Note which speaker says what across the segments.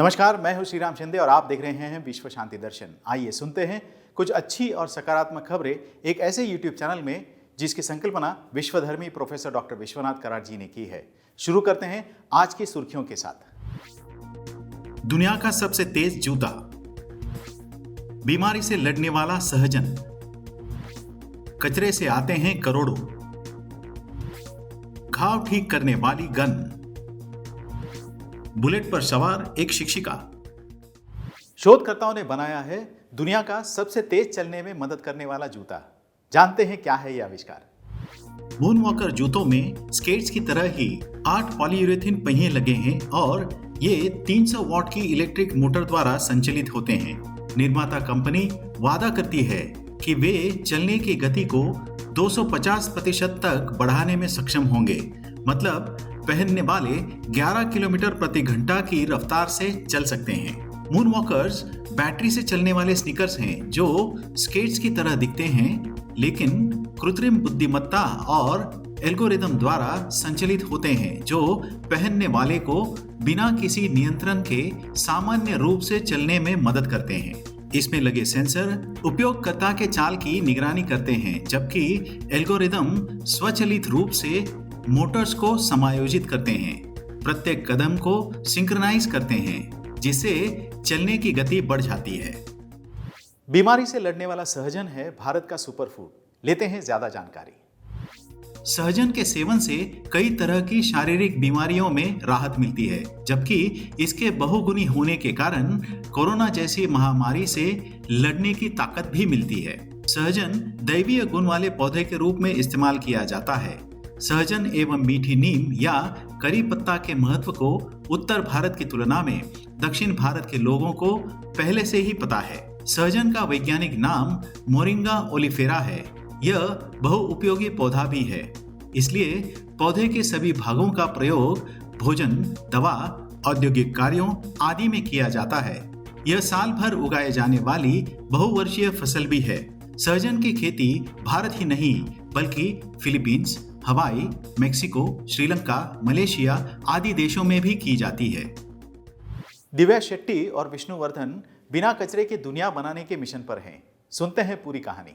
Speaker 1: नमस्कार, मैं हूं श्रीराम शिंदे और आप देख रहे हैं विश्व शांति दर्शन। आइए सुनते हैं कुछ अच्छी और सकारात्मक खबरें एक ऐसे YouTube चैनल में जिसकी संकल्पना विश्वधर्मी प्रोफेसर डॉक्टर विश्वनाथ कराड जी ने की है। शुरू करते हैं आज की सुर्खियों के साथ। दुनिया का सबसे तेज जूता, बीमारी से लड़ने वाला सहजन, कचरे से आते हैं करोड़ों, घाव ठीक करने वाली गन, बुलेट पर सवार एक शिक्षिका। शोधकर्ताओं ने बनाया है दुनिया का सबसे तेज चलने में मदद करने वाला जूता। जानते हैं क्या है यह आविष्कार। मूनवॉकर जूतों में स्केट्स की तरह ही 8 पॉलीयूरेथीन पहिए लगे हैं और ये 300 वॉट की इलेक्ट्रिक मोटर द्वारा संचालित होते हैं। निर्माता कंपनी वादा करती है कि वे चलने की गति को 250% तक बढ़ाने में सक्षम होंगे। मतलब पहनने वाले 11 किलोमीटर प्रति घंटा की रफ्तार से चल सकते हैं। मूनवॉकर्स बैटरी से चलने वाले स्नीकर्स हैं जो स्केट्स की तरह दिखते हैं, लेकिन कृत्रिम बुद्धिमत्ता और एल्गोरिदम द्वारा संचालित होते हैं जो पहनने वाले को बिना किसी नियंत्रण के सामान्य रूप से चलने में मदद करते हैं। इसमें लगे सेंसर उपयोगकर्ता के चाल की निगरानी करते हैं, जबकि एल्गोरिदम स्वचालित रूप से मोटर्स को समायोजित करते हैं, प्रत्येक कदम को सिंक्रोनाइज करते हैं, जिससे चलने की गति बढ़ जाती है। बीमारी से लड़ने वाला सहजन है भारत का सुपरफूड। लेते हैं ज्यादा जानकारी। सहजन के सेवन से कई तरह की शारीरिक बीमारियों में राहत मिलती है, जबकि इसके बहुगुणी होने के कारण कोरोना जैसी महामारी से लड़ने की ताकत भी मिलती है। सहजन दैवीय गुण वाले पौधे के रूप में इस्तेमाल किया जाता है। सहजन एवं मीठी नीम या करी पत्ता के महत्व को उत्तर भारत की तुलना में दक्षिण भारत के लोगों को पहले से ही पता है। सहजन का वैज्ञानिक नाम मोरिंगा ओलिफेरा है। यह बहुउपयोगी पौधा भी है, इसलिए पौधे के सभी भागों का प्रयोग भोजन, दवा, औद्योगिक कार्यों आदि में किया जाता है। यह साल भर उगाए जाने वाली बहुवर्षीय फसल भी है। सहजन की खेती भारत ही नहीं बल्कि फिलीपींस, हवाई, मेक्सिको, श्रीलंका, मलेशिया आदि देशों में भी की जाती है। दिव्या शेट्टी और विष्णुवर्धन बिना कचरे की दुनिया बनाने के मिशन पर हैं। सुनते हैं पूरी कहानी।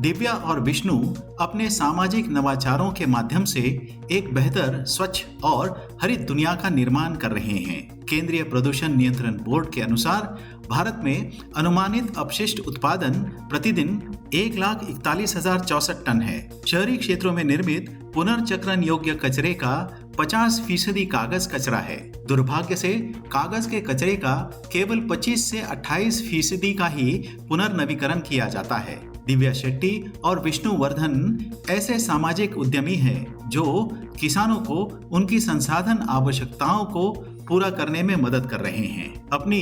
Speaker 1: दिव्या और विष्णु अपने सामाजिक नवाचारों के माध्यम से एक बेहतर, स्वच्छ और हरित दुनिया का निर्माण कर रहे हैं। केंद्रीय प्रदूषण नियंत्रण बोर्ड के अनुसार भारत में अनुमानित अपशिष्ट उत्पादन प्रतिदिन 1,41,064 टन है। शहरी क्षेत्रों में निर्मित पुनर्चक्रण योग्य कचरे का 50% कागज कचरा है। दुर्भाग्य से कागज के कचरे का केवल 25 से 28% का ही पुनर्नवीकरण किया जाता है। दिव्या शेट्टी और विष्णुवर्धन ऐसे सामाजिक उद्यमी हैं जो किसानों को उनकी संसाधन आवश्यकताओं को पूरा करने में मदद कर रहे हैं। अपनी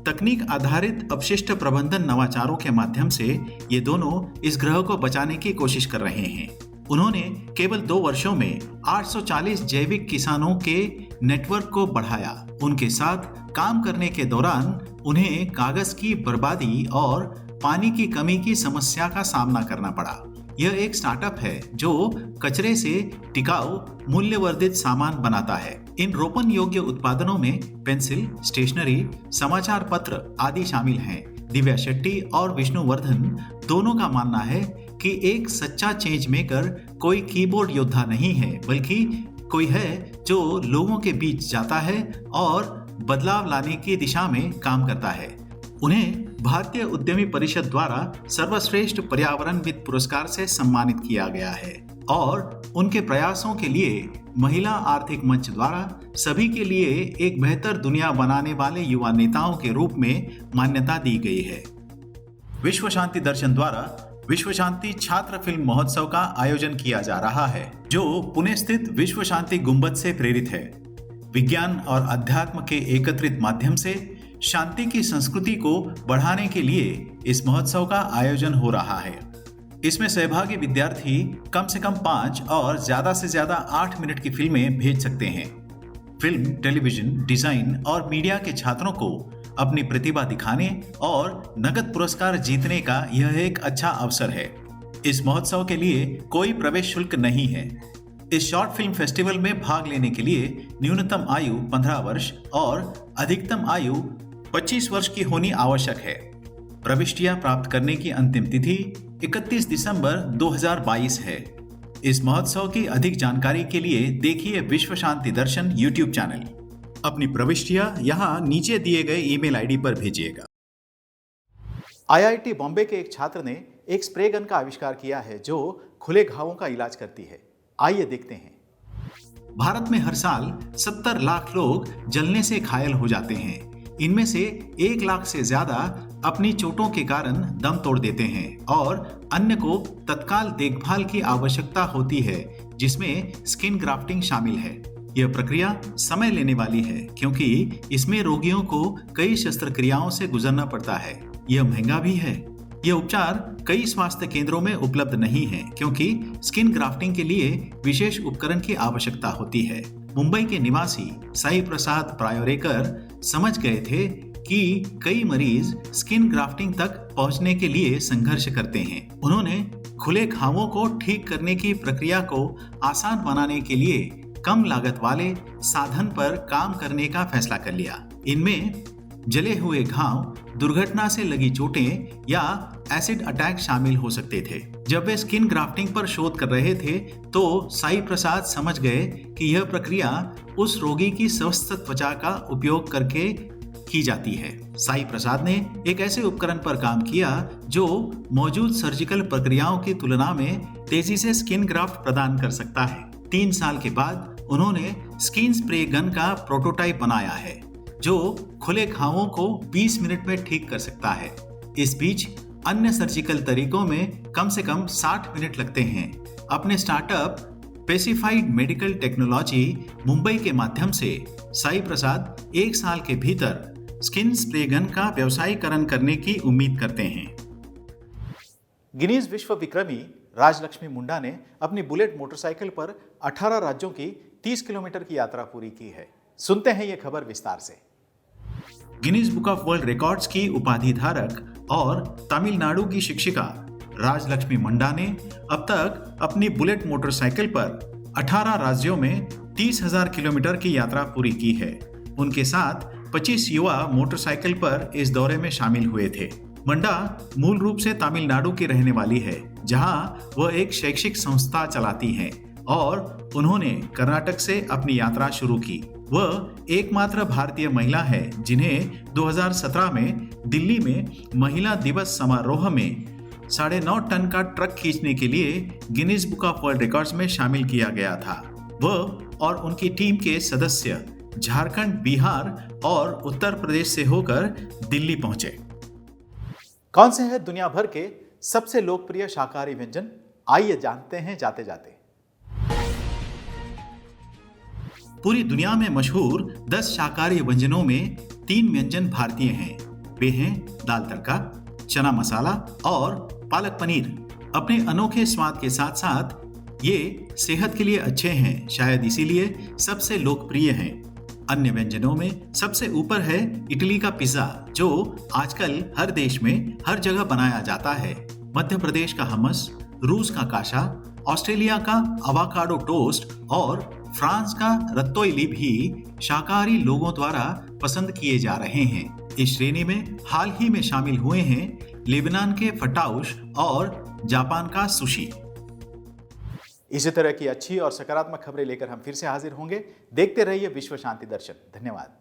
Speaker 1: तकनीक आधारित अपशिष्ट प्रबंधन नवाचारों के माध्यम से ये दोनों इस ग्रह को बचाने की कोशिश कर रहे हैं। उन्होंने केवल 2 वर्षों में 840 जैविक किसानों के नेटवर्क को बढ़ाया। उनके साथ काम करने के दौरान उन्हें कागज की बर्बादी और पानी की कमी की समस्या का सामना करना पड़ा। यह एक स्टार्टअप है जो कचरे से टिकाऊ मूल्यवर्धित सामान बनाता है। इन रोपण योग्य उत्पादनों में पेंसिल, स्टेशनरी, समाचार पत्र आदि शामिल हैं। दिव्या शेट्टी और विष्णुवर्धन दोनों का मानना है कि एक सच्चा चेंज मेकर कोई कीबोर्ड योद्धा नहीं है, बल्कि कोई है जो लोगों के बीच जाता है और बदलाव लाने की दिशा में काम करता है। उन्हें भारतीय उद्यमी परिषद द्वारा सर्वश्रेष्ठ पर्यावरणविद पुरस्कार से सम्मानित किया गया है और उनके प्रयासों के लिए महिला आर्थिक मंच द्वारा सभी के लिए एक बेहतर दुनिया बनाने वाले युवा नेताओं के रूप में मान्यता दी गई है। विश्व शांति दर्शन द्वारा विश्व शांति छात्र फिल्म महोत्सव का आयोजन किया जा रहा है, जो पुणे स्थित विश्व शांति गुंबद से प्रेरित है। विज्ञान और अध्यात्म के एकत्रित माध्यम से शांति की संस्कृति को बढ़ाने के लिए इस महोत्सव का आयोजन हो रहा है। इसमें सहभागी विद्यार्थी कम से कम 5 और ज्यादा से ज्यादा 8 मिनट की फिल्में भेज सकते हैं। फिल्म, टेलीविजन, डिजाइन और मीडिया के छात्रों को अपनी प्रतिभा दिखाने और नगद पुरस्कार जीतने का यह एक अच्छा अवसर है। इस महोत्सव के लिए कोई प्रवेश शुल्क नहीं है। इस शॉर्ट फिल्म फेस्टिवल में भाग लेने के लिए न्यूनतम आयु 15 वर्ष और अधिकतम आयु 25 वर्ष की होनी आवश्यक है। प्रविष्टियां प्राप्त करने की अंतिम तिथि 31 दिसंबर 2022 है। इस महोत्सव की अधिक जानकारी के लिए देखिए विश्व शांति दर्शन यूट्यूब चैनल। अपनी प्रविष्टियां यहां नीचे दिए गए ईमेल आईडी पर भेजिएगा। आईआईटी बॉम्बे के एक छात्र ने एक स्प्रे गन का आविष्कार किया है जो खुले घावों का इलाज करती है। आइए देखते हैं। भारत में हर साल 70 लाख लोग जलने से घायल हो जाते हैं। इनमें से 1 लाख से ज्यादा अपनी चोटों के कारण दम तोड़ देते हैं और अन्य को तत्काल देखभाल की आवश्यकता होती है, जिसमें स्किन ग्राफ्टिंग शामिल है। यह प्रक्रिया समय लेने वाली है क्योंकि इसमें रोगियों को कई शस्त्रक्रियाओं से गुजरना पड़ता है। यह महंगा भी है। यह उपचार कई स्वास्थ्य केंद्रों में उपलब्ध नहीं है क्योंकि स्किन ग्राफ्टिंग के लिए विशेष उपकरण की आवश्यकता होती है। मुंबई के निवासी साई प्रसाद प्रायोरेकर समझ गए थे कि कई मरीज स्किन ग्राफ्टिंग तक पहुंचने के लिए संघर्ष करते हैं। उन्होंने खुले घावों को ठीक करने की प्रक्रिया को आसान बनाने के लिए कम लागत वाले साधन पर काम करने का फैसला कर लिया। इनमें जले हुए घाव, दुर्घटना से लगी चोटें या एसिड अटैक शामिल हो सकते थे। जब वे स्किन ग्राफ्टिंग पर शोध कर रहे थे तो साई प्रसाद समझ गए कि यह प्रक्रिया उस रोगी की स्वस्थ त्वचा का उपयोग करके की जाती है। साई प्रसाद ने एक ऐसे उपकरण पर काम किया जो मौजूद सर्जिकल प्रक्रियाओं की तुलना में तेजी से स्किन ग्राफ्ट प्रदान कर सकता है। 3 साल के बाद उन्होंने स्किन स्प्रे गन का प्रोटोटाइप बनाया है जो खुले घावों को 20 मिनट में ठीक कर सकता है। इस बीच अन्य सर्जिकल तरीकों में कम से कम 60 मिनट लगते हैं। अपने स्टार्टअप पेसिफाइड मेडिकल टेक्नोलॉजी मुंबई के माध्यम से साई प्रसाद 1 साल के भीतर स्किन स्प्रे गन का व्यवसायीकरण करने की उम्मीद करते हैं। गिनीज विश्व विक्रमी राजलक्ष्मी मुंडा ने अपनी बुलेट मोटरसाइकिल पर 18 राज्यों की 30 किलोमीटर की यात्रा पूरी की है। सुनते हैं ये खबर विस्तार से। Guinness book of world records की उपाधि धारक और तमिलनाडु की शिक्षिका राजलक्ष्मी मुंडा ने अब तक अपनी बुलेट मोटरसाइकिल पर 18 राज्यों में 30,000 किलोमीटर की यात्रा पूरी की है। उनके साथ 25 युवा मोटरसाइकिल पर इस दौरे में शामिल हुए थे। मुंडा मूल रूप से तमिलनाडु की रहने वाली है, जहां वह एक शैक्षिक संस्था चलाती हैं और उन्होंने कर्नाटक से अपनी यात्रा शुरू की। वह एकमात्र भारतीय महिला है जिन्हें 2017 में दिल्ली में महिला दिवस समारोह में 9.5 टन का ट्रक खींचने के लिए Guinness book of world records में शामिल किया गया था। वह और उनकी टीम के सदस्य झारखंड, बिहार और उत्तर प्रदेश से होकर दिल्ली पहुंचे। कौन से हैं दुनिया भर के सबसे लोकप्रिय शाकाहारी व्यंजन? आइए जानते हैं जाते जाते। पूरी दुनिया में मशहूर 10 शाकाहारी व्यंजनों में 3 व्यंजन भारतीय हैं। वे हैं दाल तड़का, चना मसाला और पालक पनीर। अपने अनोखे स्वाद के साथ साथ ये सेहत के लिए अच्छे हैं, शायद इसीलिए सबसे लोकप्रिय हैं। अन्य व्यंजनों में सबसे ऊपर है इटली का पिज्जा, जो आजकल हर देश में हर जगह बनाया जाता है। मध्य प्रदेश का हमस, रूस का काशा, ऑस्ट्रेलिया का अवाकाडो टोस्ट और फ्रांस का रत्तोइली भी शाकाहारी लोगों द्वारा पसंद किए जा रहे हैं। इस श्रेणी में हाल ही में शामिल हुए हैं लेबनान के फटाउश और जापान का सुशी। इसी तरह की अच्छी और सकारात्मक खबरें लेकर हम फिर से हाजिर होंगे। देखते रहिए विश्व शांति दर्शन। धन्यवाद।